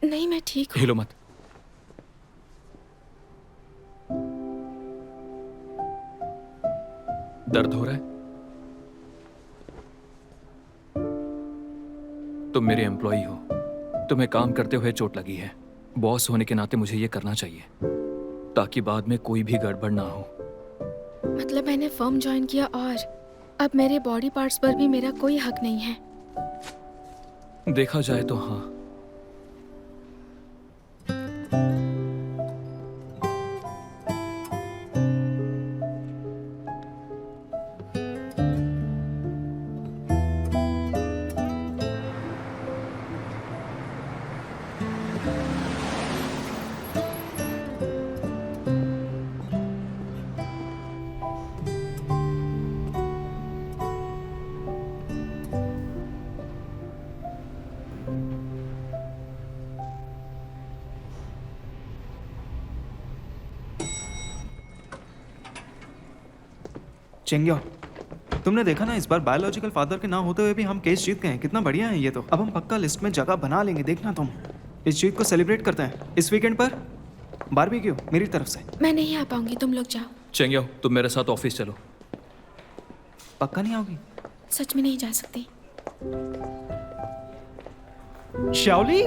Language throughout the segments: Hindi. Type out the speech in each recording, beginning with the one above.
नहीं, मैं ठीक हूँ। हिलो मत। दर्द हो रहा है? तुम मेरे एम्प्लॉई हो, तुम्हें काम करते हुए चोट लगी है। बॉस होने के नाते मुझे ये करना चाहिए ताकि बाद में कोई भी गड़बड़ ना हो। मतलब मैंने फर्म ज्वाइन किया और अब मेरे बॉडी पार्ट्स पर भी मेरा कोई हक नहीं है। देखा जाए तो हाँ। चेंग्यो, तुमने देखा ना, इस बार बायोलॉजिकल फादर के ना होते हुए भी हम केस जीत गए हैं। कितना बढ़िया है ये तो। अब हम पक्का लिस्ट में जगह बना लेंगे, देखना तुम। इस जीत को सेलिब्रेट करते हैं इस वीकेंड पर बारबेक्यू मेरी तरफ से। मैं नहीं आ पाऊंगी, तुम लोग जाओ। चेंग्यो, तुम मेरे साथ ऑफिस चलो। पक्का नहीं आओगी? सच में नहीं जा सकती। शाओली,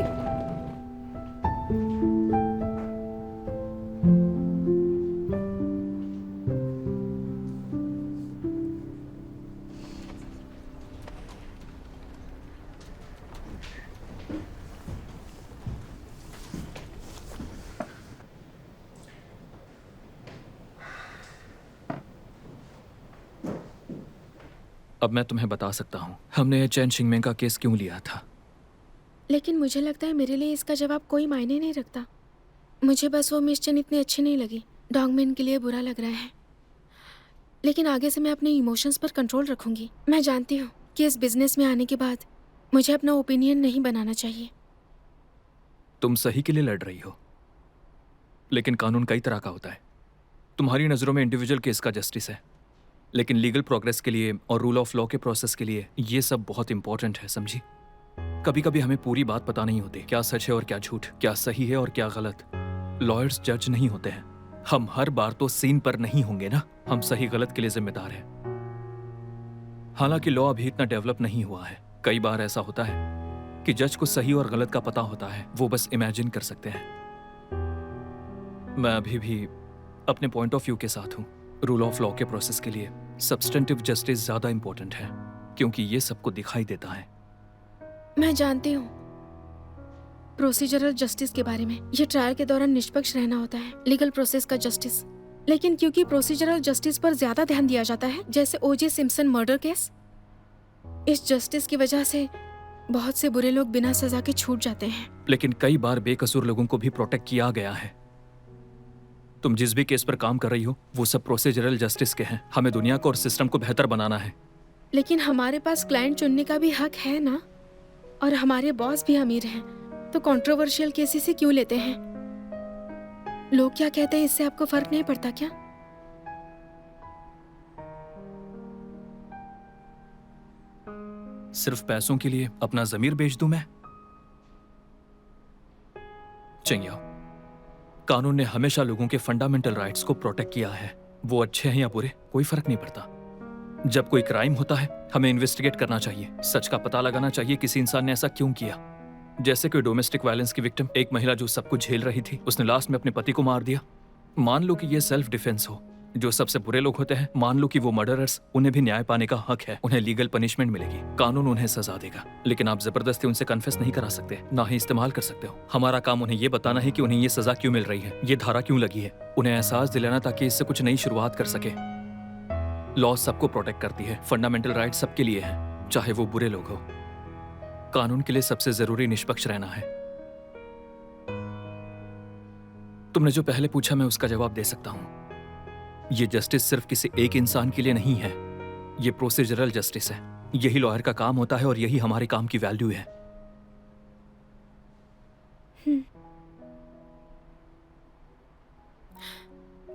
अब मैं तुम्हें बता सकता हूँ हमने चैन शिंगमेंग का केस क्यों लिया था। लेकिन मुझे लगता है मेरे लिए इसका जवाब कोई मायने नहीं रखता। मुझे बस वो मिशन इतनी अच्छी नहीं लगी। डॉगमैन के लिए बुरा लग रहा है, लेकिन आगे से मैं अपने इमोशंस पर कंट्रोल रखूंगी। मैं जानती हूँ कि इस बिजनेस में आने के बाद मुझे अपना ओपिनियन नहीं बनाना चाहिए। तुम सही के लिए लड़ रही हो, लेकिन कानून कई तरह का होता है। तुम्हारी नज़रों में इंडिविजुअल केस का जस्टिस है, लेकिन लीगल प्रोग्रेस के लिए और रूल ऑफ लॉ के प्रोसेस के लिए ये सब बहुत इंपॉर्टेंट है, समझी। कभी कभी हमें पूरी बात पता नहीं होती, क्या सच है और क्या झूठ, क्या सही है और क्या गलत। लॉयर्स जज नहीं होते हैं। हम हर बार तो सीन पर नहीं होंगे ना। हम सही गलत के लिए जिम्मेदार हैं। हालांकि लॉ अभी इतना डेवलप नहीं हुआ है। कई बार ऐसा होता है कि जज को सही और गलत का पता होता है, वो बस इमेजिन कर सकते हैं। मैं अभी भी अपने पॉइंट ऑफ व्यू के साथ हूं। रूल ऑफ लॉ के प्रोसेस के लिए सब्सटेंटिव जस्टिस ज्यादा इंपॉर्टेंट है, क्योंकि ये सबको दिखाई देता है। मैं जानती हूँ प्रोसीजरल जस्टिस के बारे में। ये ट्रायल के दौरान निष्पक्ष रहना होता है, लीगल प्रोसेस का जस्टिस। लेकिन क्योंकि प्रोसीजरल जस्टिस पर ज्यादा ध्यान दिया जाता है, जैसे ओजे सिम्पसन मर्डर केस, इस जस्टिस की वजह से बहुत से बुरे लोग बिना सजा के छूट जाते हैं। लेकिन कई बार बेकसूर लोगों को भी प्रोटेक्ट किया गया है। तुम जिस भी केस पर काम कर रही हो वो सब प्रोसीजरल जस्टिस के हैं। हमें दुनिया को और सिस्टम को बेहतर बनाना है। लेकिन हमारे पास क्लाइंट चुनने का भी हक है ना, और हमारे बॉस भी अमीर हैं, तो कंट्रोवर्शियल केसेस ही क्यों लेते हैं? लोग क्या कहते हैं इससे आपको फर्क नहीं पड़ता क्या? सिर्फ पैसों के लिए अपना जमीर बेच दूं मैं? चेंगिया, कानून ने हमेशा लोगों के फंडामेंटल राइट्स को प्रोटेक्ट किया है। वो अच्छे हैं या बुरे, कोई फर्क नहीं पड़ता। जब कोई क्राइम होता है हमें इन्वेस्टिगेट करना चाहिए, सच का पता लगाना चाहिए किसी इंसान ने ऐसा क्यों किया। जैसे कोई डोमेस्टिक वायलेंस की विक्टिम, एक महिला जो सब कुछ झेल रही थी, उसने लास्ट में अपने पति को मार दिया। मान लो कि ये सेल्फ डिफेंस हो। जो सबसे बुरे लोग होते हैं, मान लो कि वो मर्डरर्स, उन्हें भी न्याय पाने का हक है। उन्हें लीगल पनिशमेंट मिलेगी, कानून उन्हें सजा देगा। लेकिन आप जबरदस्ती उनसे कन्फेस नहीं करा सकते, ना ही इस्तेमाल कर सकते हो। हमारा काम उन्हें ये बताना है कि उन्हें ये सजा क्यों मिल रही है, ये धारा क्यों लगी है, उन्हें एहसास दिलाना ताकि इससे कुछ नई शुरुआत कर सके। लॉ सबको प्रोटेक्ट करती है, फंडामेंटल राइट सबके लिए है, चाहे वो बुरे लोग हो। कानून के लिए सबसे जरूरी निष्पक्ष रहना है। तुमने जो पहले पूछा मैं उसका जवाब दे सकता हूं। ये जस्टिस सिर्फ किसी एक इंसान के लिए नहीं है, ये प्रोसीजरल जस्टिस है। यही लॉयर का काम होता है और यही हमारे काम की वैल्यू है।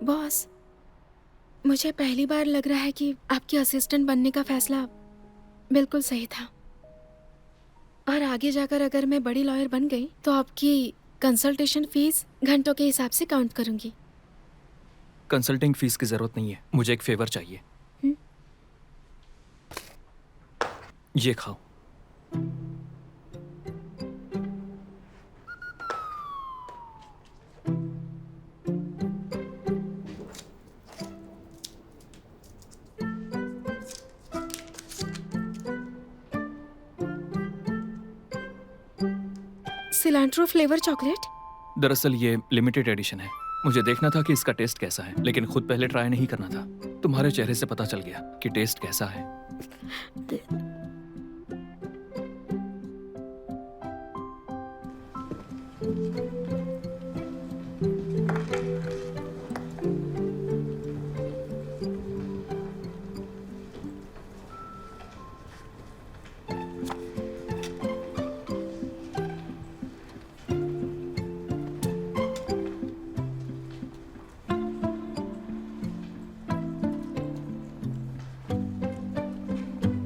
बॉस, मुझे पहली बार लग रहा है कि आपके असिस्टेंट बनने का फैसला बिल्कुल सही था, और आगे जाकर अगर मैं बड़ी लॉयर बन गई तो आपकी कंसल्टेशन फीस घंटों के हिसाब से काउंट करूंगी। कंसल्टिंग फीस की जरूरत नहीं है, मुझे एक फेवर चाहिए। ये खाओ। Cilantro flavour chocolate. दरअसल ये लिमिटेड एडिशन है, मुझे देखना था कि इसका टेस्ट कैसा है, लेकिन खुद पहले ट्राई नहीं करना था। तुम्हारे चेहरे से पता चल गया कि टेस्ट कैसा है।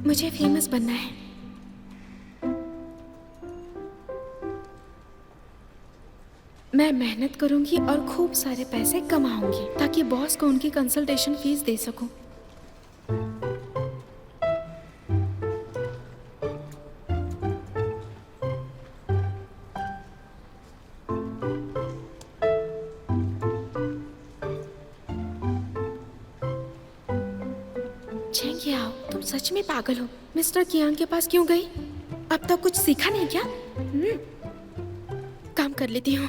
मुझे फेमस बनना है। मैं मेहनत करूंगी और खूब सारे पैसे कमाऊंगी ताकि बॉस को उनकी कंसल्टेशन फीस दे सकूं। चेंग याओ, तुम सच में पागल हो। मिस्टर कियांग के पास क्यों गई? अब तक कुछ सीखा नहीं क्या? काम कर लेती हूँ।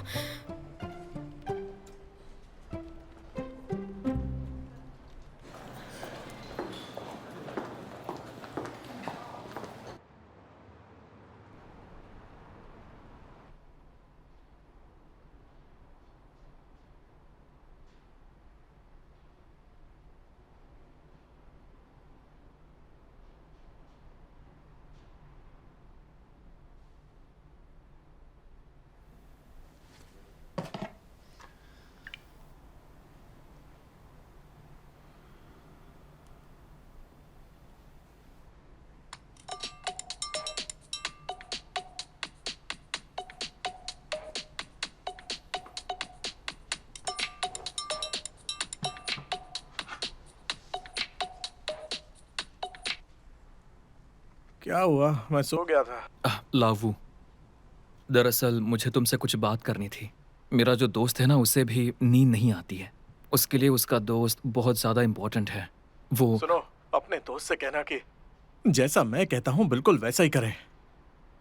क्या हुआ? मैं सो गया था। लावू, दरअसल मुझे तुमसे कुछ बात करनी थी। मेरा जो दोस्त है ना, उसे भी नींद नहीं आती है। उसके लिए उसका दोस्त बहुत ज़्यादा इम्पोर्टेंट है। वो सुनो, अपने दोस्त से कहना कि जैसा मैं कहता हूँ बिल्कुल वैसा ही करे,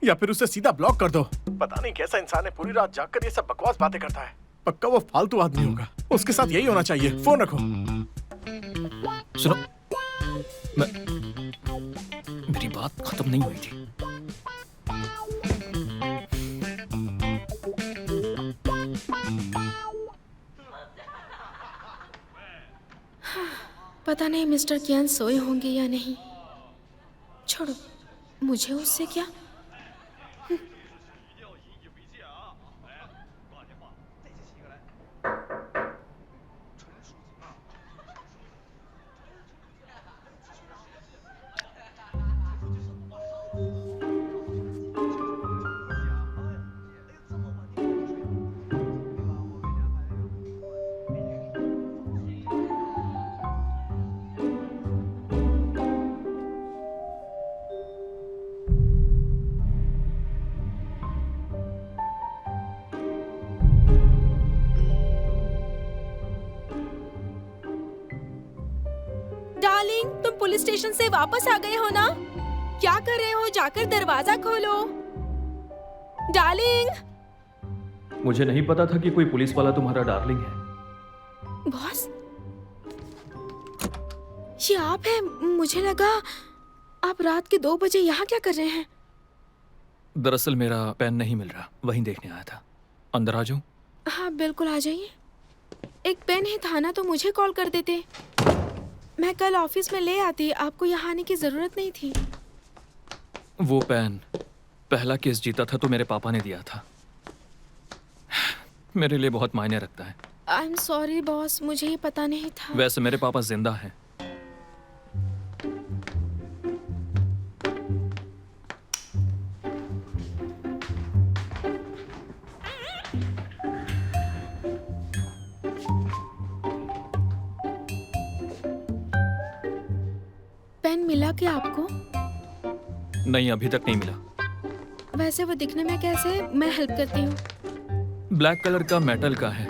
या फिर उसे सीधा ब्लॉक कर दो। पता नहीं कैसा इंसान है, पूरी रात जागकर ये सब बकवास बातें करता है। पक्का वो फालतू आदमी होगा। उसके साथ यही होना चाहिए। फोन रखो। सुनो, मेरी बात खत्म नहीं हुई थी। पता नहीं मिस्टर कियान सोए होंगे या नहीं। छोड़ो, मुझे उससे क्या। डार्लिंग, तुम पुलिस स्टेशन से वापस आ गए हो ना? क्या कर रहे हो? जाकर दरवाजा खोलो। डार्लिंग। मुझे नहीं पता था कि कोई पुलिस वाला तुम्हारा डार्लिंग है। बॉस, ये आप हैं? मुझे लगा आप रात के 2 बजे यहाँ क्या कर रहे हैं? दरअसल मेरा पेन नहीं मिल रहा, वहीं देखने आया था। अंदर आ जाऊं? हाँ बिल्कुल आ जाइए। एक पेन ही था ना तो मुझे कॉल कर देते, मैं कल ऑफिस में ले आती। आपको यहाँ आने की जरूरत नहीं थी। वो पेन पहला केस जीता था तो मेरे पापा ने दिया था। मेरे लिए बहुत मायने रखता है। आई एम सॉरी बॉस, मुझे ही पता नहीं था। वैसे मेरे पापा जिंदा हैं। क्या आपको? नहीं, अभी तक नहीं मिला। वैसे वो दिखने में कैसे है? मैं हेल्प करती हूँ। ब्लैक कलर का मेटल का है।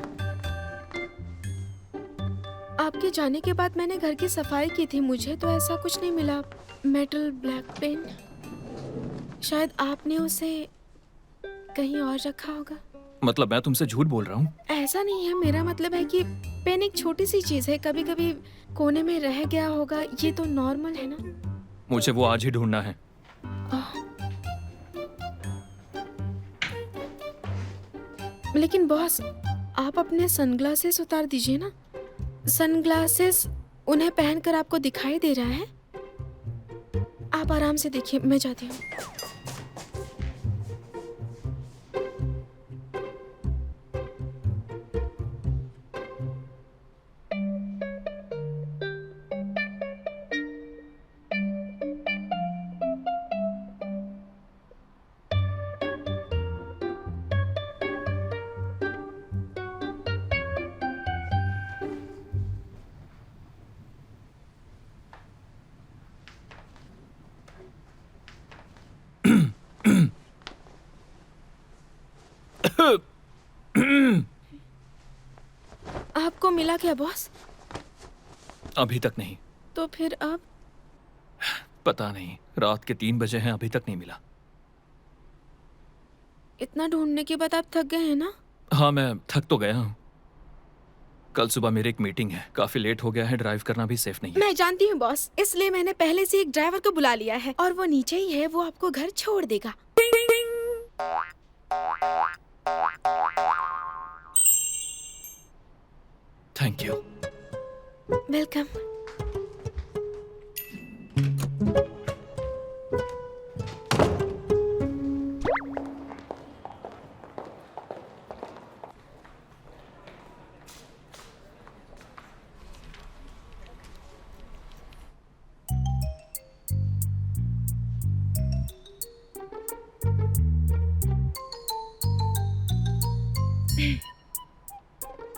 आपके जाने के बाद मैंने घर की सफाई की थी, मुझे तो ऐसा कुछ नहीं मिला। मेटल ब्लैक पेन, शायद आपने उसे कहीं और रखा होगा। मतलब मैं तुमसे झूठ बोल रहा हूँ? ऐसा नहीं है, मेरा मतलब है कि पेन एक छोटी सी चीज है, कभी कभी कोने में रह गया होगा, ये तो नॉर्मल है ना। मुझे वो आज ही ढूंढना है। लेकिन बॉस, आप अपने सनग्लासेस उतार दीजिए ना। सनग्लासेस उन्हें पहनकर आपको दिखाई दे रहा है। आप आराम से देखिए, मैं जाती हूँ। आपको मिला क्या बॉस? अभी तक नहीं। तो फिर अब? पता नहीं, रात के 3 बजे हैं, अभी तक नहीं मिला। इतना ढूंढने के बाद आप थक गए हैं ना? हाँ, मैं थक तो गया हूँ। कल सुबह मेरी एक मीटिंग है, काफी लेट हो गया है, ड्राइव करना भी सेफ नहीं है। मैं जानती हूँ बॉस, इसलिए मैंने पहले से एक ड्राइवर को बुला लिया है और वो नीचे ही है, वो आपको घर छोड़ देगा। Thank you. वेलकम।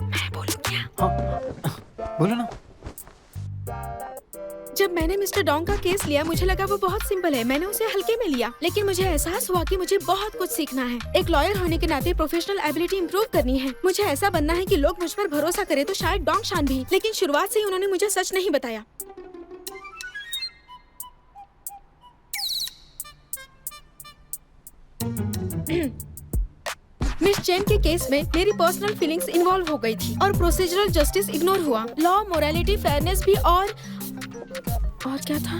मैं बोलूं क्या? बोलो ना। जब मैंने मिस्टर डोंग का केस लिया, मुझे लगा वो बहुत सिंपल है, मैंने उसे हल्के में लिया। लेकिन मुझे एहसास हुआ कि मुझे बहुत कुछ सीखना है। एक लॉयर होने के नाते प्रोफेशनल एबिलिटी इंप्रूव करनी है। मुझे ऐसा बनना है कि लोग मुझ पर भरोसा करें, तो शायद डोंग शान भी। लेकिन शुरुआत से ही उन्होंने मुझे सच नहीं बताया। मिस चेन के केस में मेरी पर्सनल फीलिंग्स इन्वॉल्व हो गई थी और प्रोसीजरल जस्टिस इग्नोर हुआ। लॉ, मोरालिटी, फेयरनेस भी और क्या था?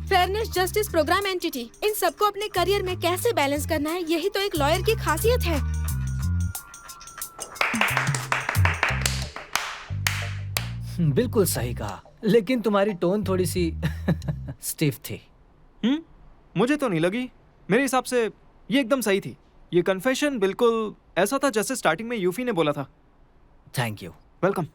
फेयरनेस, जस्टिस, प्रोग्राम, एंटिटी, इन सबको अपने करियर में कैसे बैलेंस करना है, यही तो एक लॉयर की खासियत है। बिल्कुल सही कहा, लेकिन तुम्हारी टोन थोड़ी सी स्टिफ थी। मुझे तो नहीं लगी। मेरे हिसाब से ये एकदम सही थी। ये कन्फेशन बिल्कुल ऐसा था जैसे स्टार्टिंग में यूफी ने बोला था। Thank you. वेलकम।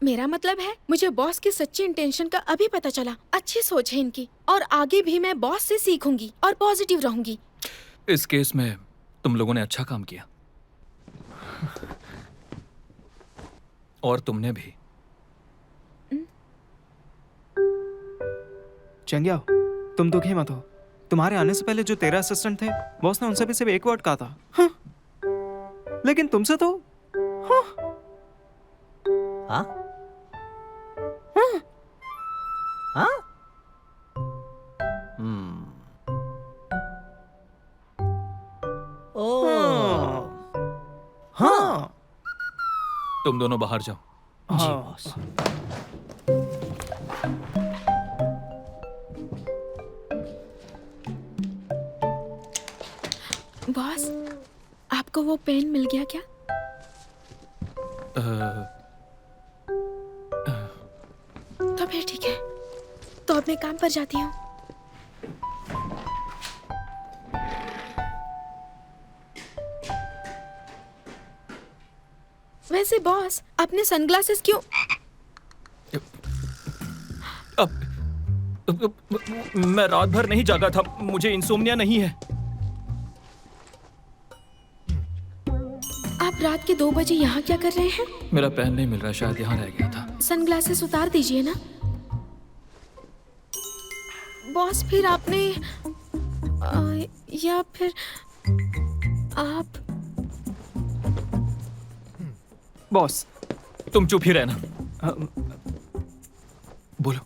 मेरा मतलब है, मुझे बॉस की सच्ची इंटेंशन का अभी पता चला। अच्छी सोच है इनकी और आगे भी मैं बॉस से सीखूंगी और पॉजिटिव रहूंगी। इस केस में तुम लोगों ने अच्छा काम किया। और तुमने भी। चंग्या, तुम दुखी मत हो। तुम्हारे आने से पहले जो तेरा असिस्टेंट थे, बॉस ने उनसे भी सिर्फ एक वर्ड कहा था, हाँ। लेकिन तुमसे तो हाँ। हाँ? हाँ? हाँ? ओह, हाँ। तुम दोनों बाहर जाओ। जी हाँ। बॉस। बॉस, आपको वो पेन मिल गया क्या? तो फिर ठीक है, तो अपने काम पर जाती हूँ। वैसे बॉस, अपने सनग्लासेस क्यों? मैं रात भर नहीं जागा था, मुझे इंसोम्निया नहीं है। आप रात के 2 बजे यहाँ क्या कर रहे हैं? मेरा पेन नहीं मिल रहा, शायद यहाँ रह गया था। सनग्लासेस उतार दीजिए ना। बॉस फिर आपने या फिर आप बॉस तुम चुप ही रहना। अ, बोलो।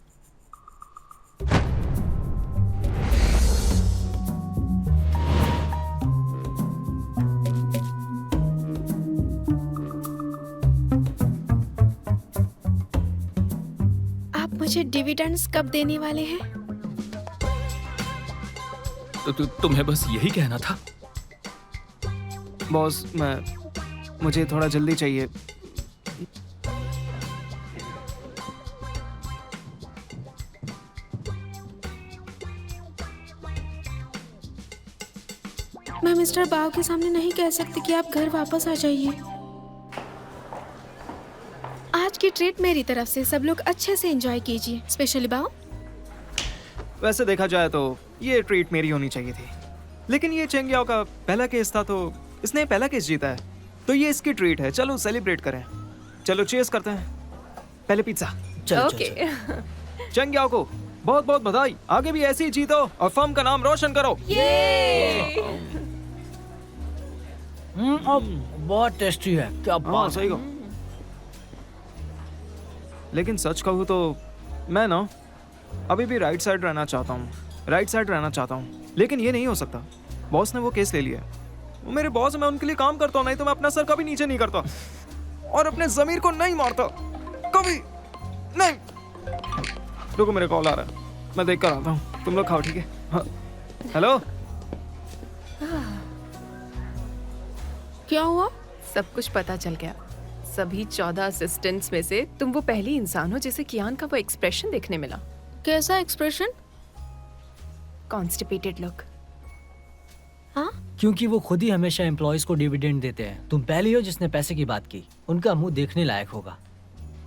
आप मुझे डिविडेंड्स कब देने वाले हैं? तुम्हें बस यही कहना था। बॉस मुझे थोड़ा जल्दी चाहिए। मैं मिस्टर बाव के सामने नहीं कह सकती कि आप घर वापस आ जाइए। आज की ट्रीट मेरी तरफ से, सब लोग अच्छे से एंजॉय कीजिए, स्पेशली बाव। वैसे देखा जाए तो ये ट्रीट मेरी होनी चाहिए थी, लेकिन ये चेंग याओ का पहला केस था तो इसने पहला केस जीता है, तो ये इसकी ट्रीट है। चलो सेलिब्रेट करें। चलो चीयर्स करते हैं। पहले पिज्जा। चल ओके। चेंग याओ को बहुत बहुत बधाई। आगे भी ऐसे ही जीतो और फर्म का नाम रोशन करो। बहुत टेस्टी है, क्या हाँ बात सही कहो। लेकिन सच कहूँ तो मैं ना अभी भी राइट साइड रहना चाहता हूँ, लेकिन ये नहीं हो सकता। बॉस ने वो केस ले लिया। वो मेरे बॉस, मैं उनके लिए काम करता हूँ, नहीं तो मैं अपना सर कभी नीचे नहीं करता और अपने जमीर को नहीं मारता कभी नहीं। रुको मेरे कॉल आ रहा है, मैं देख कर आता हूँ। तुम लोग खाओ, ठीक है? हाँ। हेलो। क्या हुआ? सब कुछ पता चल गया। सभी 14 असिस्टेंट्स में से तुम वो पहली इंसान हो जिसे कियान का वो एक्सप्रेशन देखने मिला। कैसा एक्सप्रेशन? Constipated look. हाँ, क्योंकि वो खुद ही हमेशा एम्प्लॉयज को डिविडेंड देते हैं। तुम पहली हो जिसने पैसे की बात की। उनका मुंह देखने लायक होगा।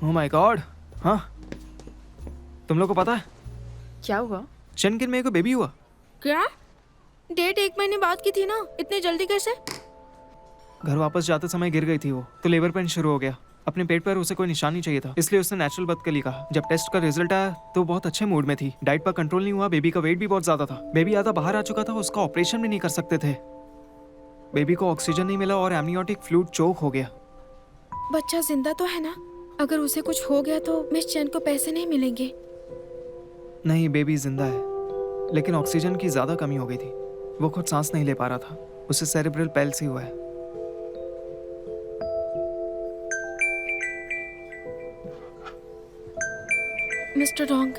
Oh my God. हाँ, तुम लोग को पता है क्या हुआ? चेनकिन में को बेबी हुआ। क्या? डेट 1 महीने बाद की थी ना, इतने जल्दी कैसे? घर वापस जाते समय गिर गई थी वो, तो लेबर पेन शुरू हो गया। अपने पेट पर उसे कोई निशान चाहिए था, इसलिए उसने नेचुरल बर्थ के लिए कहा। जब टेस्ट का रिजल्ट आया तो बहुत अच्छे मूड में थी। डाइट पर कंट्रोल नहीं हुआ, बेबी का वेट भी बहुत ज्यादा था। बेबी आधा बाहर आ चुका था, उसका ऑपरेशन भी नहीं कर सकते थे। बेबी को ऑक्सीजन नहीं मिला और एमनियोटिक फ्लूइड चोक हो गया। बच्चा जिंदा तो है ना? अगर उसे कुछ हो गया तो मिस चैन को पैसे नहीं मिलेंगे। नहीं, बेबी जिंदा है, लेकिन ऑक्सीजन की ज्यादा कमी हो गई थी। वो खुद सांस नहीं ले पा रहा था। उसे सेरेब्रल पैल्सी हुआ है। मिस्टर डोंग,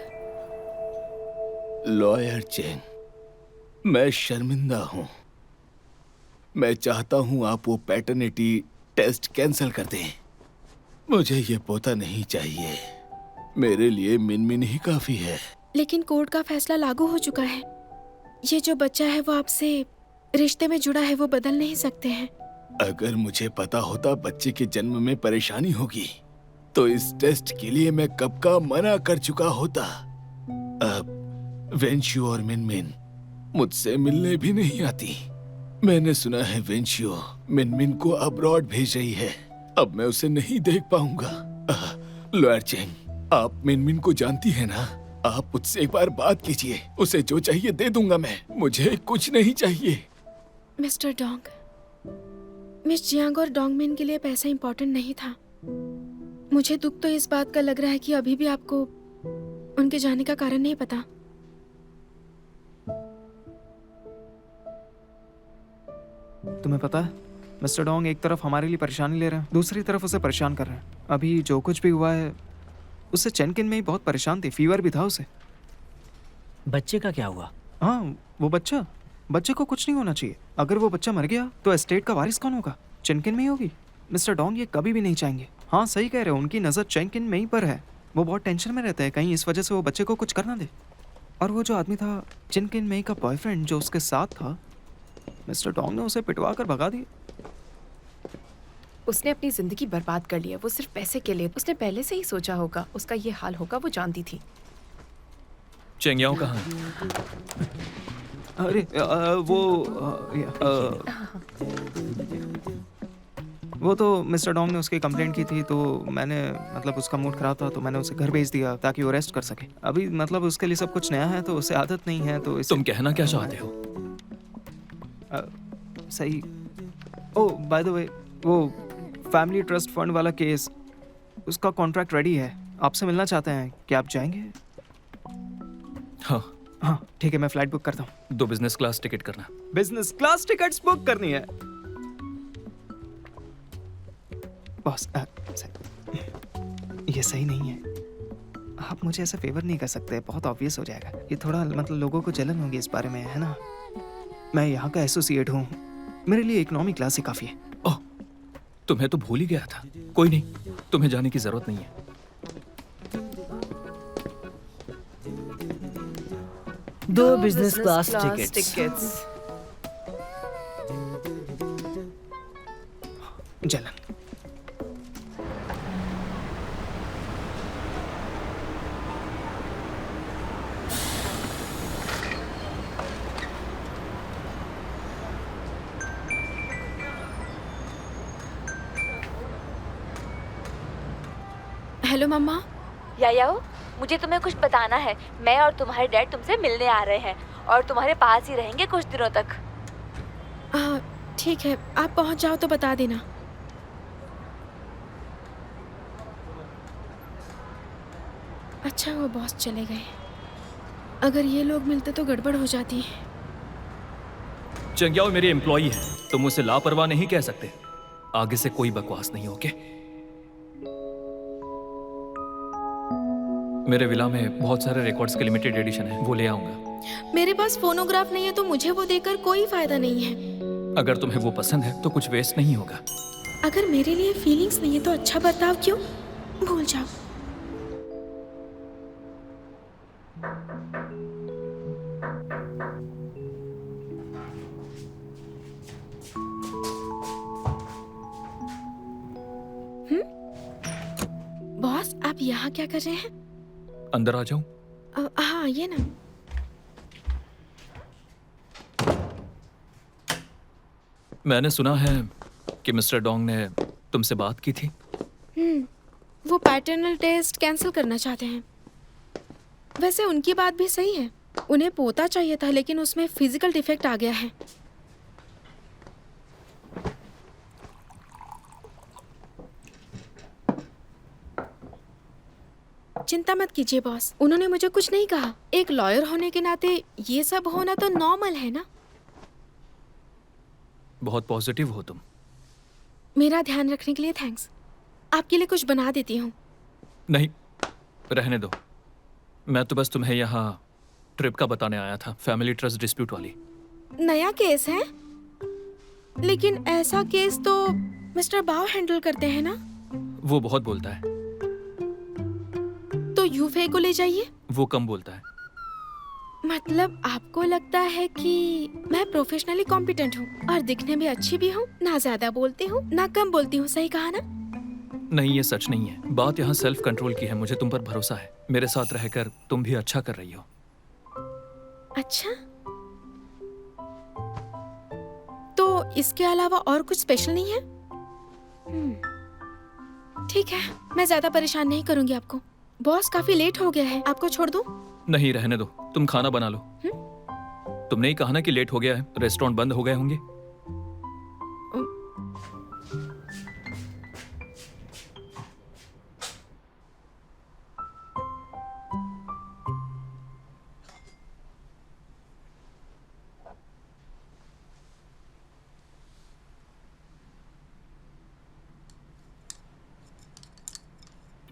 लॉयर चेंग, मैं शर्मिंदा हूं। मैं चाहता हूं आप वो पैटर्निटी टेस्ट कैंसिल कर दें। मुझे ये पोता नहीं चाहिए। मेरे लिए मिनमिन ही काफी है। लेकिन कोर्ट का फैसला लागू हो चुका है। ये जो बच्चा है वो आपसे रिश्ते में जुड़ा है, वो बदल नहीं सकते हैं। अगर मुझे पता होता बच्चे के जन्म में परेशानी होगी तो इस टेस्ट के लिए मैं कब का मना कर चुका होता। अब वेंशियो और मिनमिन मुझसे मिलने भी नहीं आती। मैंने सुना है वेंशियो मिनमिन को अब्रॉड भेज रही है। अब मैं उसे नहीं देख पाऊंगा। लॉयर चेंग, आप मिनमिन को जानती है ना? आप मुझसे एक बार बात कीजिए। उसे जो चाहिए दे दूंगा मैं। मुझे कुछ नहीं चाहिए। मिस्टर डोंग, मिस जियांग और डोंगमिन के लिए पैसा इंपॉर्टेंट नहीं था। मुझे दुख तो इस बात का लग रहा है कि अभी भी आपको उनके जाने का कारण नहीं पता। तुम्हें पता है मिस्टर डोंग एक तरफ हमारे लिए परेशानी ले रहे हैं, दूसरी तरफ उसे परेशान कर रहे हैं। अभी जो कुछ भी हुआ है उससे चेनकिन में ही बहुत परेशान थी। फीवर भी था उसे। बच्चे का क्या हुआ? हाँ, वो बच्चे को कुछ नहीं होना चाहिए। अगर वो बच्चा मर गया तो एस्टेट का वारिस कौन होगा? चेनकिन में ही होगी। मिस्टर डोंग ये कभी भी नहीं चाहेंगे। हाँ सही कह रहे हो, उनकी नज़र चेनकिन में ही पर है। वो बहुत टेंशन में रहते हैं कहीं इस वजह से वो बच्चे को कुछ कर ना दे। और वो जो आदमी था चेनकिन में का बॉयफ्रेंड जो उसके साथ था, मिस्टर डोंग ने उसे पिटवा कर भगा दिया। उसने अपनी जिंदगी बर्बाद कर लिया, वो सिर्फ पैसे के लिए। उसने पहले से ही सोचा होगा उसका ये हाल होगा, वो जानती थी। चेंग याओ कहाँ? अरे वो तो मिस्टर डोंग ने उसकी कंप्लेंट की थी, तो मैंने मतलब उसका मूड खराब था तो मैंने उसे घर भेज दिया ताकि वो रेस्ट कर सके। अभी मतलब उसके लिए सब कुछ नया है तो उसे आदत नहीं है, तो इसे तुम कहना क्या चाहते हो? सही। ओ बाय द वे, वो फैमिली ट्रस्ट फंड वाला केस, उसका कॉन्ट्रैक्ट रेडी है, आपसे मिलना चाहते हैं, क्या आप जाएंगे? हाँ, हाँ ठीक है, मैं फ्लाइट बुक करता हूँ। 2 बिजनेस क्लास टिकट करना। बिजनेस क्लास टिकट्स बुक करनी है बॉस। ये सही नहीं है, आप मुझे ऐसा फेवर नहीं कर सकते, बहुत ऑब्वियस हो जाएगा। ये थोड़ा मतलब लोगों को जलन होगी इस बारे में, है ना? मैं यहाँ का एसोसिएट हूँ, मेरे लिए इकोनॉमी क्लास ही काफ़ी है। ओह, तुम्हें तो भूल ही गया था। कोई नहीं, तुम्हें जाने की जरूरत नहीं है। दो बिजनेस क्लास टिकट्स। टिकट्स। जलन। हेलो मम्मा। यायाओ, मुझे तुम्हें कुछ बताना है। मैं और तुम्हारे डैड तुमसे मिलने आ रहे हैं और तुम्हारे पास ही रहेंगे कुछ दिनों तक। ठीक है, आप पहुंच जाओ तो बता देना। अच्छा वो बॉस चले गए, अगर ये लोग मिलते तो गड़बड़ हो जाती। चंग्याओ मेरी एम्प्लॉई है, तुम उसे लापरवाह नहीं कह सकते। आगे से कोई बकवास नहीं, ओके? मेरे विला में बहुत सारे रिकॉर्ड्स के लिमिटेड एडिशन है, वो ले आऊंगा। मेरे पास फोनोग्राफ नहीं है तो मुझे वो देकर कोई फायदा नहीं है। अगर तुम्हें वो पसंद है तो कुछ वेस्ट नहीं होगा। अगर मेरे लिए फीलिंग्स नहीं है तो अच्छा बर्ताव क्यों? भूल जाओ। बॉस आप यहाँ क्या कर रहे हैं? अंदर आ जाऊं? हाँ ये ना। मैंने सुना है कि मिस्टर डोंग ने तुमसे बात की थी। वो पैटर्नल टेस्ट कैंसिल करना चाहते हैं। वैसे उनकी बात भी सही है, उन्हें पोता चाहिए था लेकिन उसमें फिजिकल डिफेक्ट आ गया है। चिंता मत कीजिए बॉस, उन्होंने मुझे कुछ नहीं कहा। एक लॉयर होने के नाते ये सब होना तो नॉर्मल है ना। बहुत पॉजिटिव हो तुम। मेरा ध्यान रखने के लिए थैंक्स। आपके लिए कुछ बना देती हूँ। नहीं, रहने दो। मैं तो बस तुम्हें यहाँ ट्रिप का बताने आया था, फैमिली ट्रस्ट डिस्प्यूट वाली। नया केस है, लेकिन ऐसा केस तो मिस्टर बाव हैंडल करते हैं ना। वो बहुत बोलता है। तो यूफे को ले जाइए। वो कम बोलता है। मतलब आपको लगता है कि मैं प्रोफेशनली कॉम्पिटेंट हूँ और दिखने में अच्छी भी हूँ, ना ज्यादा बोलती हूँ ना कम बोलती हूँ, सही कहा ना? नहीं, ये सच नहीं है। बात यहाँ सेल्फ कंट्रोल की है। मुझे तुम पर भरोसा है। मेरे साथ रहकर तुम भी अच्छा कर रही हो। अच्छा, तो इसके अलावा और कुछ स्पेशल नहीं है? ठीक है, मैं ज्यादा परेशान नहीं करूंगी आपको। बॉस काफी लेट हो गया है, आपको छोड़ दूं? नहीं, रहने दो, तुम खाना बना लो। तुमने ही कहा ना कि लेट हो गया है, रेस्टोरेंट बंद हो गए होंगे।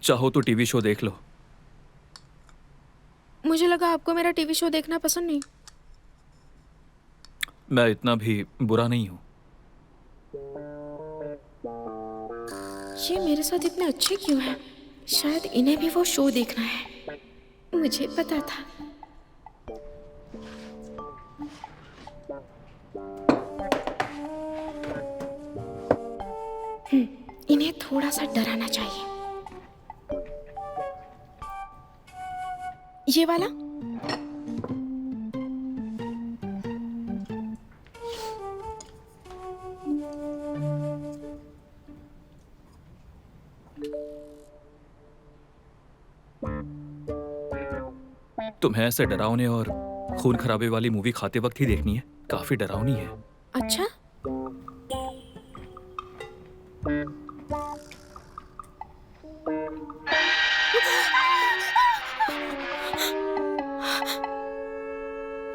चाहो तो टीवी शो देख लो। मुझे लगा आपको मेरा टीवी शो देखना पसंद नहीं। मैं इतना भी बुरा नहीं हूँ। ये मेरे साथ इतने अच्छे क्यों हैं? शायद इन्हें भी वो शो देखना है, मुझे पता था। इन्हें थोड़ा सा डराना चाहिए। ये वाला? तुम्हें ऐसे डरावने और खून खराबे वाली मूवी खाते वक्त ही देखनी है। काफी डरावनी है। अच्छा,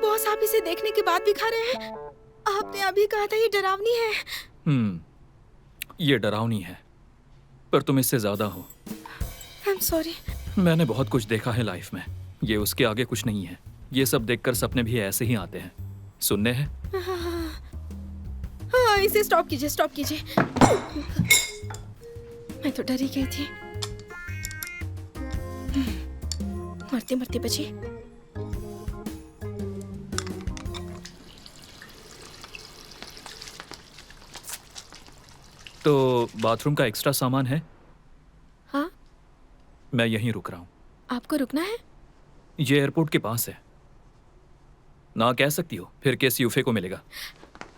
बॉस आप इसे देखने के बाद भी खा रहे हैं? आपने अभी कहा था ये डरावनी है। ये डरावनी है, पर तुम इससे ज्यादा हो। I am sorry. मैंने बहुत कुछ देखा है लाइफ में, ये उसके आगे कुछ नहीं है। ये सब देखकर सपने भी ऐसे ही आते हैं। सुनने हैं? हाँ, इसे स्टॉप कीजिए, स्टॉप कीजिए। मैं तो डरी गई थी। मरते मरते बची। तो बाथरूम का एक्स्ट्रा सामान है? हाँ, मैं यहीं रुक रहा हूँ। आपको रुकना है? ये एयरपोर्ट के पास है। ना कह सकती हो, फिर केस यूफे को मिलेगा।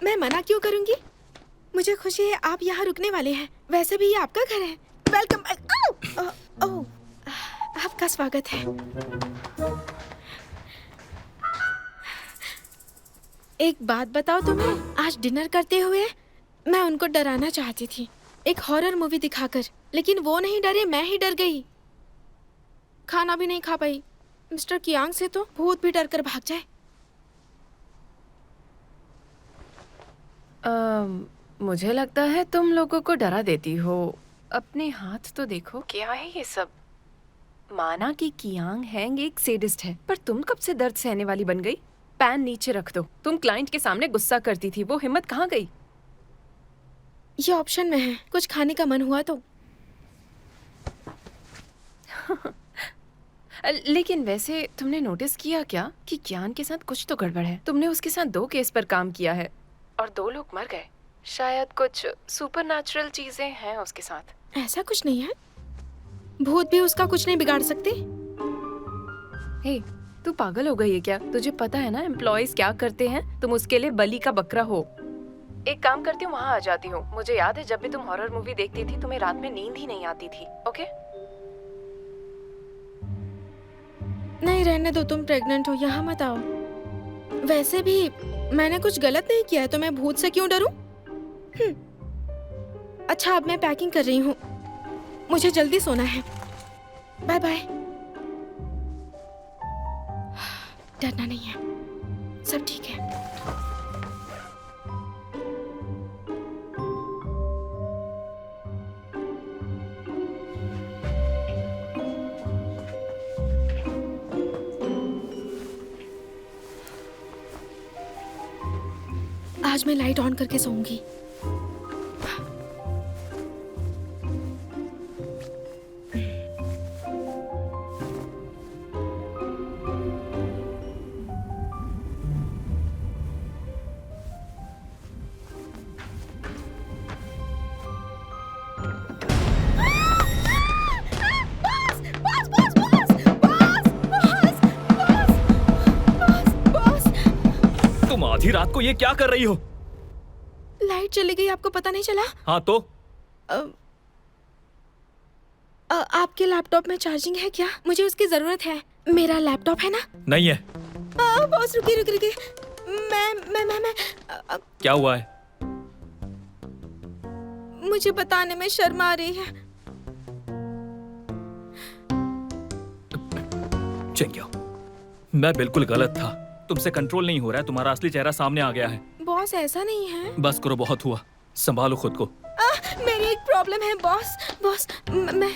मैं मना क्यों करूंगी? मुझे खुशी है आप यहाँ रुकने वाले हैं। वैसे भी ये आपका घर है। Welcome back. ओह, आपका स्वागत है। एक बात बताओ तुम्हें, आज डिनर करते हुए मैं उनको डराना चाहती थी, एक हॉरर मूवी दिखाकर, लेकिन वो नहीं डरे, मैं ही डर गई। खाना भी नहीं खा पाई। मिस्टर कियांग से तो भूत भी डर कर भाग जाए। मुझे लगता है तुम लोगों को डरा देती हो। अपने हाथ तो देखो, क्या है ये सब? माना कि कियांग हैंग एक सेडिस्ट है, पर तुम कब से दर्द सहने वाली बन गई? पैन नीचे रख दो। तुम क्लाइंट के सामने गुस्सा करती थी, वो हिम्मत कहाँ गई? ये ऑप्शन में है, कुछ खाने का मन हुआ तो। लेकिन वैसे तुमने नोटिस किया क्या कि ज्ञान के साथ कुछ तो गड़बड़ है? तुमने उसके साथ 2 केस पर काम किया है और 2 लोग मर गए। शायद कुछ सुपरनैचुरल चीजें हैं उसके साथ। ऐसा कुछ नहीं है, भूत भी उसका कुछ नहीं बिगाड़ सकते। हे, तू पागल हो गई है क्या? तुझे पता है ना एम्प्लॉयज क्या करते हैं? तुम उसके लिए बलि का बकरा हो। एक काम करती हूँ, वहाँ आ जाती हूँ। मुझे याद है जब भी तुम हॉरर मूवी देखती थी तुम्हें रात में नींद ही नहीं आती थी। ओके? नहीं, रहने दो, तुम प्रेग्नेंट हो, यहाँ मत आओ। वैसे भी मैंने कुछ गलत नहीं किया है तो मैं भूत से क्यों डरूं? अच्छा, अब मैं पैकिंग कर रही हूँ, मुझे जल्दी सोना है। Bye bye. डरना नहीं है, सब ठीक है। आज मैं लाइट ऑन करके सोऊंगी। तुम आधी रात को ये क्या कर रही हो? लाइट चली गई, आपको पता नहीं चला? हाँ तो? आपके लैपटॉप में चार्जिंग है क्या? मुझे उसकी जरूरत है। मेरा लैपटॉप है ना? नहीं है। बॉस रुकिए रुकिए रुकिए। मैं क्या हुआ है? मुझे बताने में शर्म आ रही है। चेंग्यो, मैं बिल्कुल गलत था। तुमसे कंट्रोल नहीं हो रहा है, तुम्हारा असली चेहरा सामने आ गया है। बॉस ऐसा नहीं है। बस करो, बहुत हुआ। संभालो खुद को। मेरी एक प्रॉब्लम है बॉस। मैं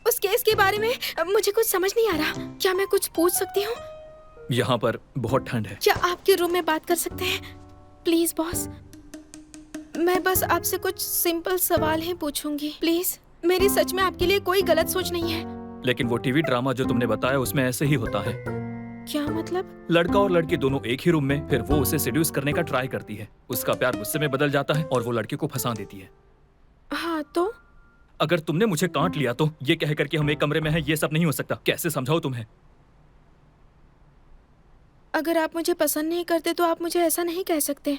उस केस के बारे में मुझे कुछ समझ नहीं आ रहा। क्या मैं कुछ पूछ सकती हूँ? यहाँ पर बहुत ठंड है। क्या आपके रूम में बात कर सकते हैं प्लीज बॉस? मैं बस आपसे कुछ सिंपल सवाल ही पूछूंगी प्लीज। मेरी सच में आपके लिए कोई गलत सोच नहीं है। लेकिन वो टीवी ड्रामा जो तुमने बताया उसमें ऐसे ही होता है। क्या मतलब? लड़का और लड़की दोनों एक ही रूम में, फिर वो उसे सेड्यूस करने का ट्राई करती है। उसका प्यार गुस्से में बदल जाता है और वो लड़के को फंसा देती है। हाँ तो? अगर तुमने मुझे काट लिया तो ये कह करके हम एक कमरे में हैं, ये सब नहीं हो सकता। कैसे समझाओ तुम्हें? अगर आप मुझे पसंद नहीं करते तो आप मुझे ऐसा नहीं कह सकते।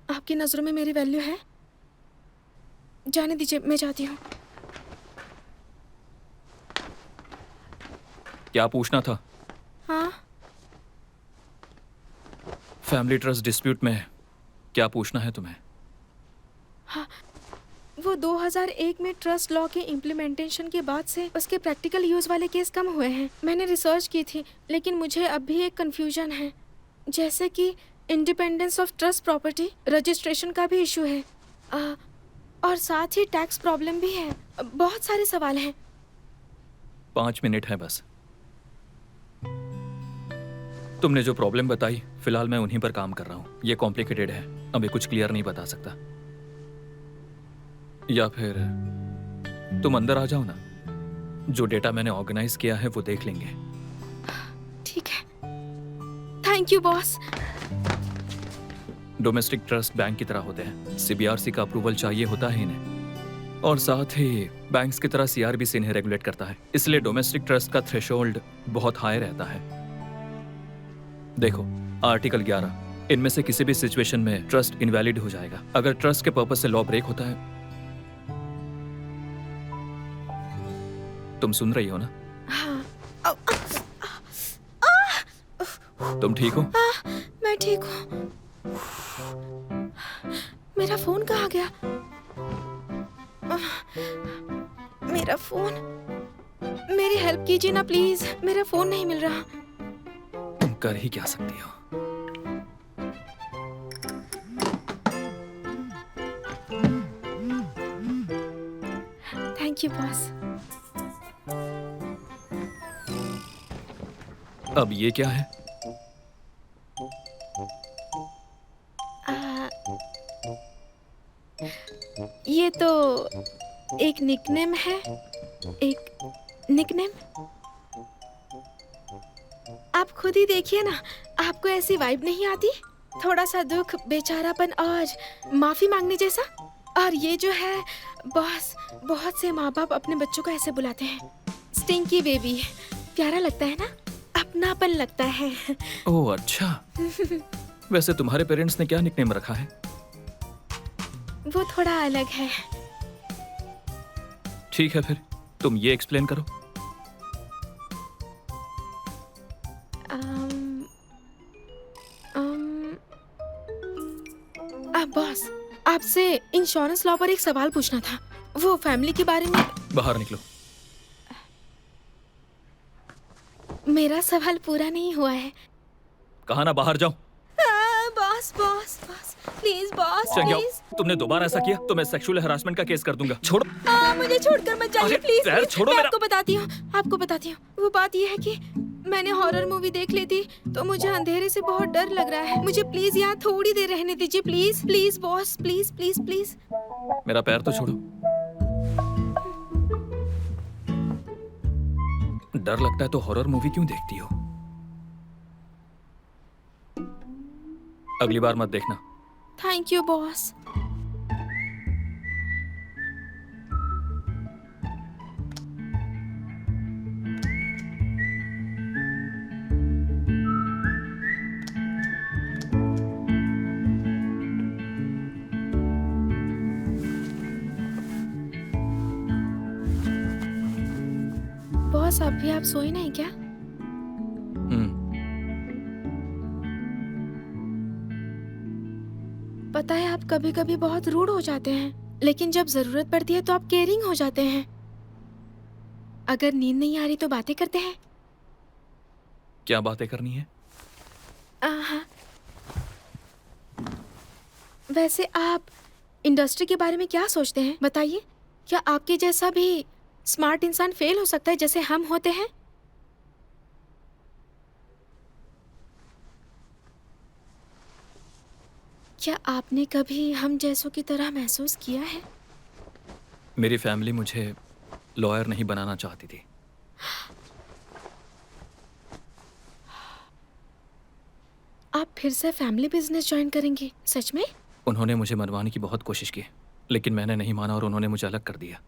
आपकी नजरों में मेरी वैल्यू है। जाने दीजिए, मैं जाती हूँ। क्या पूछना था? हाँ, फैमिली ट्रस्ट डिस्प्यूट में क्या पूछना है तुम्हें? वो 2001 में ट्रस्ट लॉ के इम्प्लीमेंटेशन के बाद से उसके प्रैक्टिकल यूज वाले केस कम हुए हैं। मैंने रिसर्च की थी, लेकिन मुझे अब भी एक कंफ्यूजन है, जैसे कि independence of trust property, registration का भी इशू है, और साथ ही टैक्स प्रॉब्लम भी है। बहुत सारे सवाल हैं। 5 मिनट है बस। तुमने जो प्रॉब्लम बताई, फिलहाल मैं उन्हीं पर काम कर रहा हूँ। ये कॉम्प्लिकेटेड है, अभी कुछ क्लियर नहीं बता सकता। या फिर तुम अंदर आ जाओ ना, जो डेटा मैंने ऑर्गेनाइज किया है वो देख लेंगे। ठीक है, thank you boss. Domestic trust bank की तरह होते हैं, सीबीआरसी का अप्रूवल चाहिए होता है इन्हें, और साथ ही बैंक्स की तरह सीआरबीसी इन्हें रेगुलेट करता है, इसलिए डोमेस्टिक ट्रस्ट का थ्रेशोल्ड बहुत हाई रहता है। देखो आर्टिकल 11, इनमें से किसी भी सिचुएशन में ट्रस्ट इनवैलिड हो जाएगा अगर ट्रस्ट के पर्पस से लॉ ब्रेक होता है। तुम सुन रही हो ना? हाँ। तुम ठीक हो? मैं ठीक हूँ। मेरा फोन कहाँ गया? मेरा फोन, मेरी हेल्प कीजिए ना प्लीज, मेरा फोन नहीं मिल रहा। तुम कर ही क्या सकती हो? Thank you boss. अब ये क्या है? ये तो एक निकनेम है। एक निकनेम? आप खुद ही देखिए ना, आपको ऐसी वाइब नहीं आती? थोड़ा सा दुख, बेचारापन और माफी मांगने जैसा। और ये जो है बॉस, बहुत से माँ बाप अपने बच्चों को ऐसे बुलाते हैं, स्टिंकी बेबी। प्यारा लगता है ना, अपनापन लगता है। ओह अच्छा। वैसे तुम्हारे पेरेंट्स ने क्या निकनेम रखा है? वो थोड़ा अलग है। ठीक है, फिर तुम ये एक्सप्लेन करो। बॉस, आपसे इंश्योरेंस लॉ पर एक सवाल पूछना था, वो फैमिली के बारे में। बाहर निकलो। मेरा सवाल पूरा नहीं हुआ है। कहा ना बाहर जाओ। Boss boss boss, please boss, चल जाओ। प्लीज। तुमने दोबारा ऐसा किया तो मैं सेक्सुअल हरासमेंट का केस कर दूंगा। छोड़ो। मुझे छोड़कर मत जाइए अरे, प्लीज। पैर प्लीज। छोड़ो मैं मेरा। आपको बताती हूँ। वो बात ये है कि मैंने हॉरर मूवी देख ली थी, तो मुझे अंधेरे से बहुत डर लग रहा है। मुझे प्लीज यहाँ थोड़ी देर रहने दीजिए, please please boss, please please please. मेरा पैर तो छोड़ो। डर लगता है तो हॉरर मूवी क्यों देखती हो? अगली बार मत देखना। Thank you boss. बॉस, अभी आप सोए नहीं क्या? पता है, आप कभी कभी बहुत रूड हो जाते हैं, लेकिन जब जरूरत पड़ती है तो आप केयरिंग हो जाते हैं। अगर नींद नहीं आ रही तो बातें करते हैं। क्या बातें करनी है? वैसे आप इंडस्ट्री के बारे में क्या सोचते हैं, बताइए। क्या आपके जैसा भी स्मार्ट इंसान फेल हो सकता है जैसे हम होते हैं? क्या आपने कभी हम जैसों की तरह महसूस किया है? मेरी फैमिली मुझे लॉयर नहीं बनाना चाहती थी। आप फिर से फैमिली बिजनेस ज्वाइन करेंगे? सच में? उन्होंने मुझे मनवाने की बहुत कोशिश की, लेकिन मैंने नहीं माना और उन्होंने मुझे अलग कर दिया।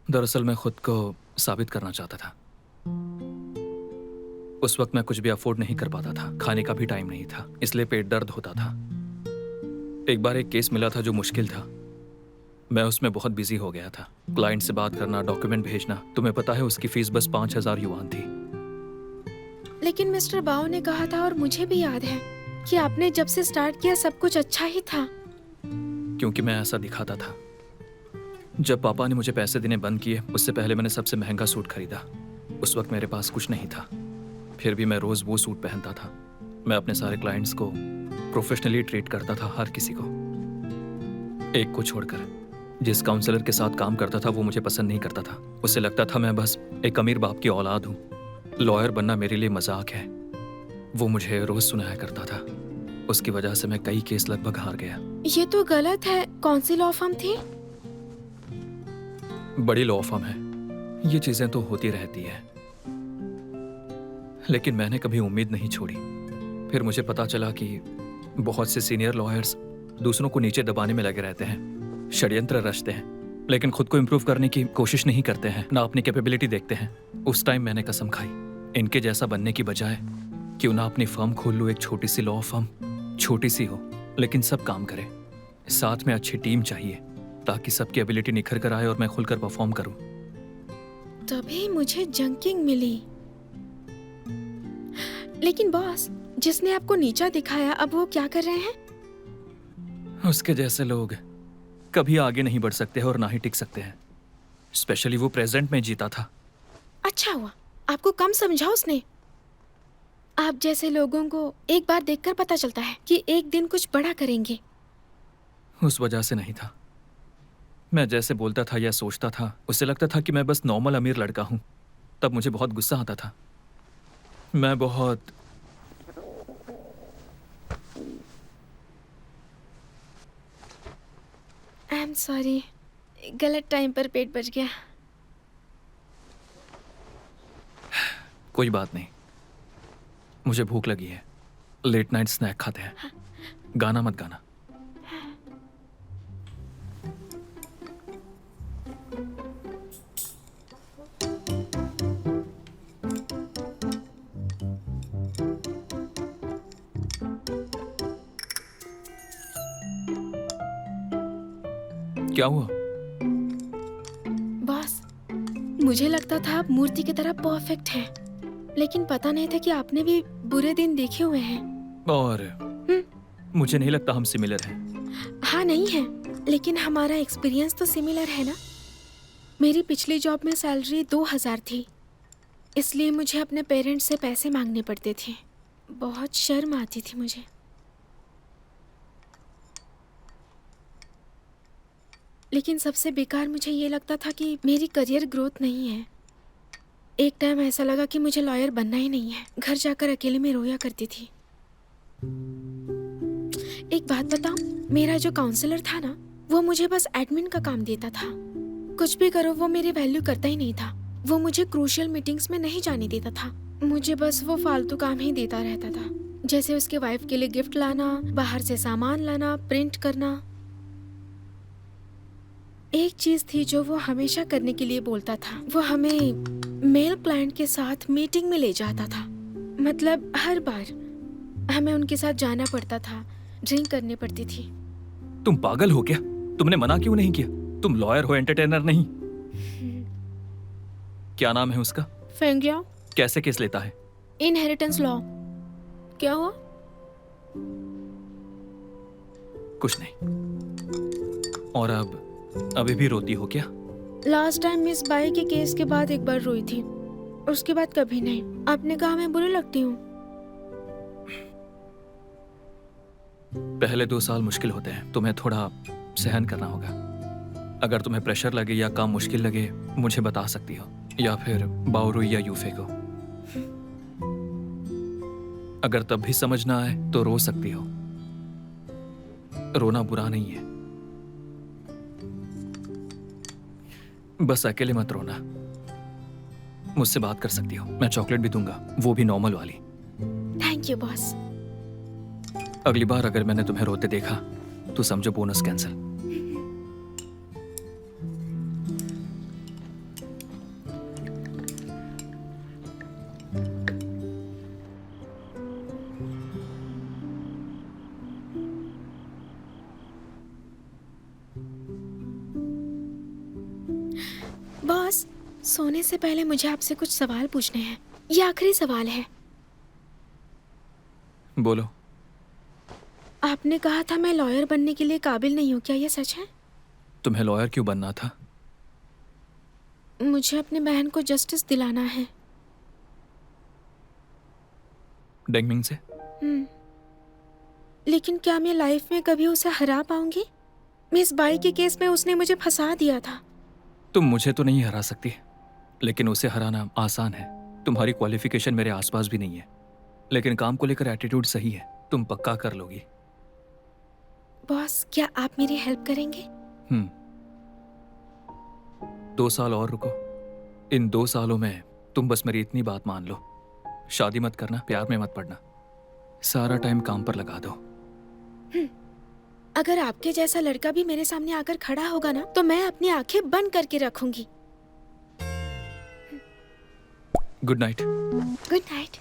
दरअसल मैं खुद को साबित करना चाहता था। उस वक्त मैं कुछ भी अफोर्ड नहीं कर पाता था, खाने का भी टाइम नहीं था, इसलिए पेट दर्द होता था। एक बार एक केस मिला था जो मुश्किल था, मैं उसमें बहुत बिजी हो गया था। क्लाइंट से बात करना, डॉक्यूमेंट भेजना, तुम्हें पता है उसकी फीस बस 5000 युआन थी। लेकिन मिस्टर बाओ ने कहा था, और मुझे भी याद है, कि आपने जब से स्टार्ट किया सब कुछ अच्छा ही था। क्योंकि मैं ऐसा दिखाता था। जब पापा ने मुझे पैसे देने बंद किए, उससे पहले मैंने सबसे महंगा सूट खरीदा। उस वक्त मेरे पास कुछ नहीं था, फिर भी मैं रोज वो सूट पहनता था। मैं अपने सारे क्लाइंट्स को प्रोफेशनली ट्रीट करता था, हर किसी को, एक को छोड़कर। जिस काउंसलर के साथ काम करता था वो मुझे पसंद नहीं करता था। उसे लगता था मैं बस एक अमीर बाप की औलाद हूँ। लॉयर बनना मेरे लिए मजाक है। वो मुझे रोज सुनाया करता था। उसकी वजह से मैं कई केस लगभग हार गया। ये तो गलत है। कौन सी लॉ फर्म थी? बड़ी लॉ फर्म है। ये चीजें तो होती रहती है, लेकिन मैंने कभी उम्मीद नहीं छोड़ी। फिर मुझे पता चला कि बहुत से सीनियर लॉयर्स दूसरों को नीचे दबाने में लगे रहते हैं, षड्यंत्र रचते हैं, लेकिन खुद को इम्प्रूव करने की कोशिश नहीं करते हैं, ना अपनी कैपेबिलिटी देखते हैं। उस टाइम मैंने कसम खाई, इनके जैसा बनने की बजाय क्यों ना अपनी फर्म खोल लूं। एक छोटी सी लॉ फर्म, छोटी सी हो लेकिन सब काम करे। साथ में अच्छी टीम चाहिए ताकि सबकी एबिलिटी निखर कर आए और मैं खुलकर परफॉर्म करूं। तभी मुझे जंकिंग मिली। लेकिन बॉस, जिसने आपको नीचा दिखाया, अब वो क्या कर रहे हैं? उसके जैसे लोग कभी आगे नहीं बढ़ सकते हैं और ना ही टिक सकते हैं। स्पेशली वो प्रेजेंट में जीता था। अच्छा हुआ आपको कम समझा उसने। आप जैसे लोगों को एक बार देखकर पता चलता है कि एक दिन कुछ बड़ा करेंगे। उस वजह से नहीं था। मैं जैसे बोलता था या सोचता था, उसे लगता था कि मैं बस नॉर्मल अमीर लड़का हूं। तब मुझे बहुत गुस्सा आता था। मैं बहुत आई एम सॉरी, गलत टाइम पर पेट भर गया। कोई बात नहीं, मुझे भूख लगी है। लेट नाइट स्नैक खाते हैं। गाना मत गाना। क्या हुआ? बॉस, मुझे लगता था आप मूर्ति की तरह परफेक्ट हैं, लेकिन पता नहीं था कि आपने भी बुरे दिन देखे हुए हैं। और मुझे नहीं लगता हम सिमिलर हैं। हाँ नहीं है, लेकिन हमारा एक्सपीरियंस तो सिमिलर है ना। मेरी पिछली जॉब में सैलरी 2000 थी, इसलिए मुझे अपने पेरेंट्स से पैसे मांगने पड़ते थे। बहुत शर्म आती थी मुझे। लेकिन सबसे बेकार मुझे ये लगता था कि मेरी करियर ग्रोथ नहीं है। एक टाइम ऐसा लगा कि मुझे लॉयर बनना ही नहीं है। घर जाकर अकेले में रोया करती थी। एक बात बताऊं, मेरा जो काउंसलर था ना, वो मुझे बस एडमिन का काम देता था। कुछ भी करो वो मेरी वैल्यू करता ही नहीं था। वो मुझे क्रूशियल मीटिंग्स में नहीं जाने देता था। मुझे बस वो फालतू काम ही देता रहता था, जैसे उसके वाइफ के लिए गिफ्ट लाना, बाहर से सामान लाना, प्रिंट करना। एक चीज थी जो वो हमेशा करने के लिए बोलता था, वो हमें मेल क्लाइंट के साथ मीटिंग में ले जाता था। मतलब हर बार हमें उनके साथ जाना पड़ता था, ड्रिंक करनी पड़ती थी। तुम पागल हो क्या? तुमने मना क्यों नहीं किया? तुम लॉयर हो, एंटरटेनर नहीं। क्या नाम है उसका? फेंगिया। कैसे केस लेता है? Inheritance law. क्या हुआ? कुछ नहीं। और अब अभी भी रोती हो क्या? लास्ट टाइम मिस बाई के केस के बाद एक बार रोई थी, उसके बाद कभी नहीं। आपने कहा मैं बुरी लगती हूँ। पहले 2 साल मुश्किल होते हैं, तुम्हें थोड़ा सहन करना होगा। अगर तुम्हें प्रेशर लगे या काम मुश्किल लगे, मुझे बता सकती हो, या फिर बाउरू या यूफे को। अगर तब भी समझ ना आए तो रो सकती हो। रोना बुरा नहीं है, बस अकेले मत रोना। मुझसे बात कर सकती हो, मैं चॉकलेट भी दूंगा, वो भी नॉर्मल वाली। Thank you boss. अगली बार अगर मैंने तुम्हें रोते देखा तो समझो बोनस कैंसिल। बॉस, सोने से पहले मुझे आपसे कुछ सवाल पूछने हैं। ये आखिरी सवाल है। बोलो। आपने कहा था मैं लॉयर बनने के लिए काबिल नहीं हूँ, क्या ये सच है? तुम्हें लॉयर क्यों बनना था? मुझे अपनी बहन को जस्टिस दिलाना है। डेंगमिंग से? लेकिन क्या मैं लाइफ में कभी उसे हरा पाऊंगी? मिस बाई के केस में उसने मुझे फंसा दिया था। तुम मुझे तो नहीं हरा सकती, लेकिन उसे हराना आसान है। तुम्हारी क्वालिफिकेशन मेरे आसपास भी नहीं है, लेकिन काम को लेकर एटीट्यूड सही है, तुम पक्का कर लोगी। बॉस, क्या आप मेरी हेल्प करेंगे? 2 साल और रुको। इन 2 सालों में तुम बस मेरी इतनी बात मान लो, शादी मत करना, प्यार में मत पड़ना, सारा टाइम काम पर लगा दो। अगर आपके जैसा लड़का भी मेरे सामने आकर खड़ा होगा ना, तो मैं अपनी आंखें बंद करके रखूंगी। Good night. Good night.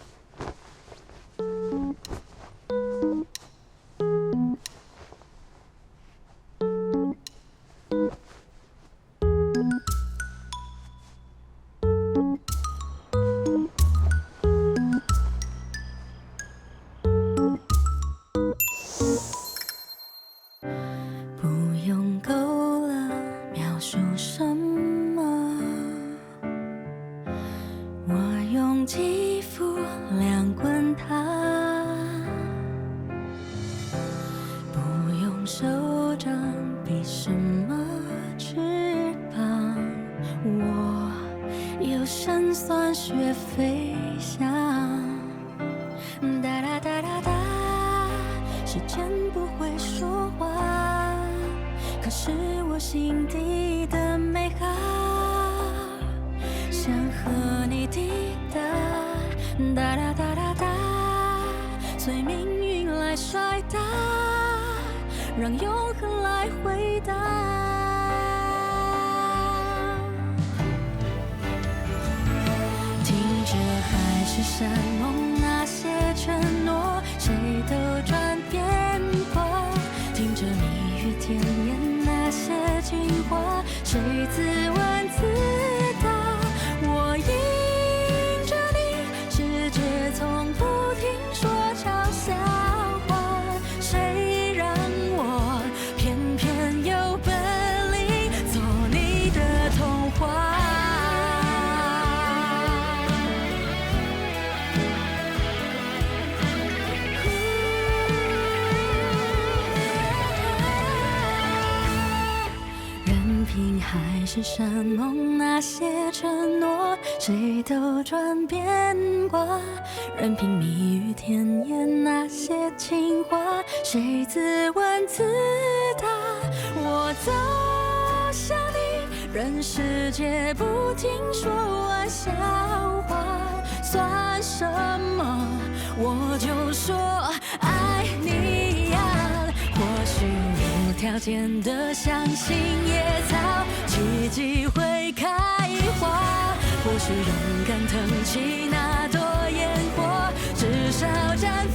是山盟那些承诺，谁都转变过。任凭蜜语甜言那些情话，谁自问自答。我走向你，任世界不停说玩笑话，算什么？我就说爱你呀。或许无条件的相信野草，奇迹会开花。或许勇敢腾起那朵烟火，至少绽放。